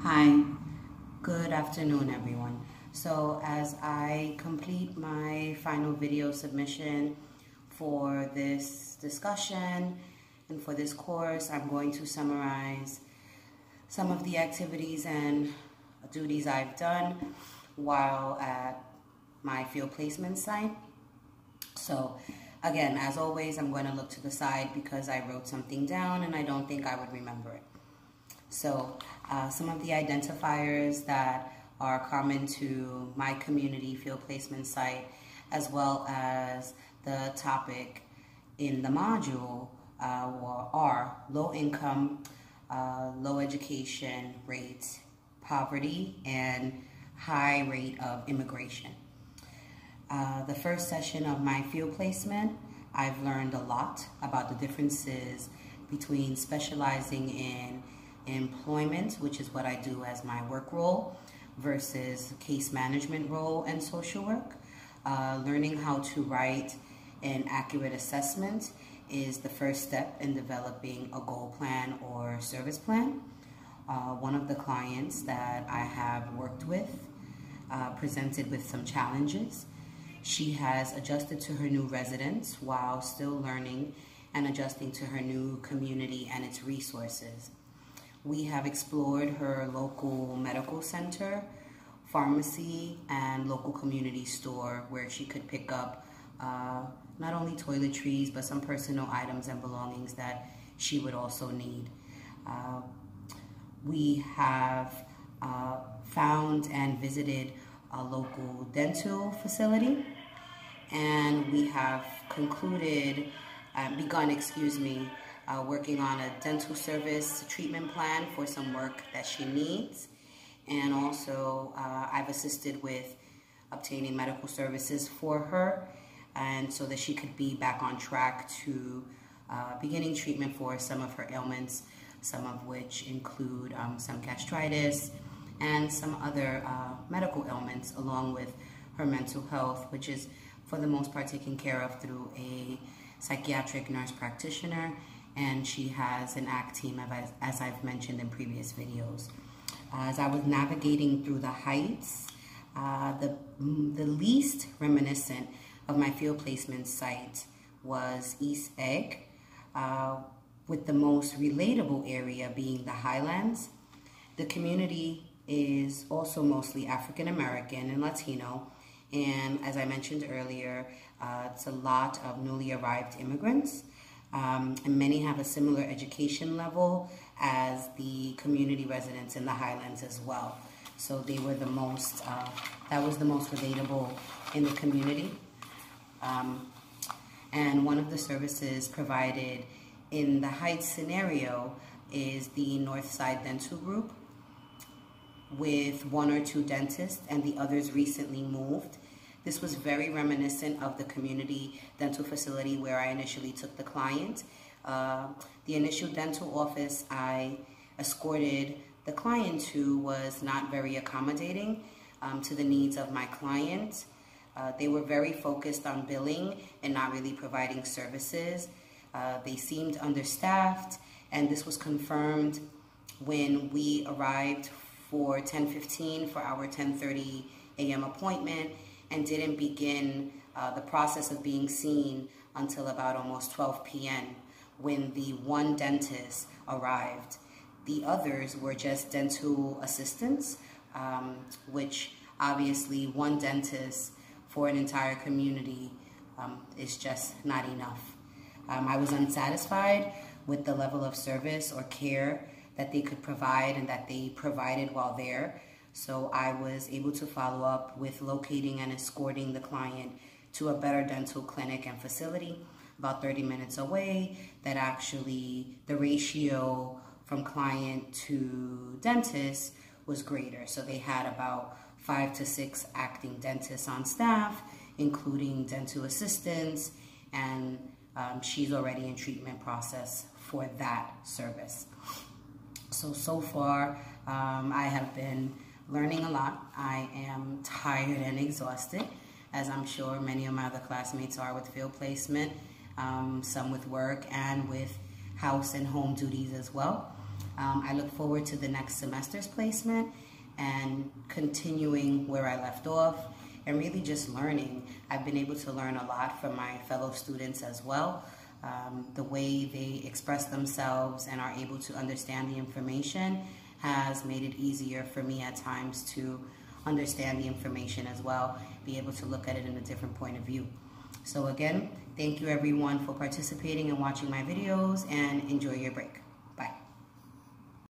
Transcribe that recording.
Hi, good afternoon everyone. So as I complete my final video submission for this discussion and for this course, I'm going to summarize some of the activities and duties I've done while at my field placement site. So again, as always, I'm going to look to the side because I wrote something down and I don't think I would remember it. So some of the identifiers that are common to my community field placement site, as well as the topic in the module, are low income, low education rate, poverty, and high rate of immigration. The first session of my field placement, I've learned a lot about the differences between specializing in employment, which is what I do as my work role, versus case management role and social work. Learning how to write an accurate assessment is the first step in developing a goal plan or service plan. One of the clients that I have worked with presented with some challenges. She has adjusted to her new residence while still learning and adjusting to her new community and its resources. We have explored her local medical center, pharmacy, and local community store where she could pick up not only toiletries, but some personal items and belongings that she would also need. We have found and visited a local dental facility, and we have begun working on a dental service treatment plan for some work that she needs. And also I've assisted with obtaining medical services for her, and so that she could be back on track to beginning treatment for some of her ailments, some of which include some gastritis and some other medical ailments, along with her mental health, which is for the most part taken care of through a psychiatric nurse practitioner, and she has an ACT team, as I've mentioned in previous videos. As I was navigating through the Heights, the least reminiscent of my field placement site was East Egg, with the most relatable area being the Highlands. The community is also mostly African American and Latino, and as I mentioned earlier, it's a lot of newly arrived immigrants. And many have a similar education level as the community residents in the Highlands as well. So they were the most, that was the most relatable in the community. And one of the services provided in the Heights scenario is the Northside Dental Group, with 1 or 2 dentists, and the others recently moved. This was very reminiscent of the community dental facility where I initially took the client. The initial dental office I escorted the client to was not very accommodating to the needs of my client. They were very focused on billing and not really providing services. They seemed understaffed, and this was confirmed when we arrived for 10:15 for our 10:30 a.m. appointment, and didn't begin the process of being seen until about almost 12 p.m. when the one dentist arrived. The others were just dental assistants, which obviously one dentist for an entire community is just not enough. I was unsatisfied with the level of service or care that they could provide and that they provided while there. So I was able to follow up with locating and escorting the client to a better dental clinic and facility about 30 minutes away, that actually the ratio from client to dentist was greater. So they had about 5 to 6 acting dentists on staff, including dental assistants, and she's already in treatment process for that service. So far, I have been learning a lot. I am tired and exhausted, as I'm sure many of my other classmates are with field placement, some with work and with house and home duties as well. I look forward to the next semester's placement and continuing where I left off and really just learning. I've been able to learn a lot from my fellow students as well. The way they express themselves and are able to understand the information has made it easier for me at times to understand the information as well, be able to look at it in a different point of view. So again, thank you everyone for participating and watching my videos, and enjoy your break.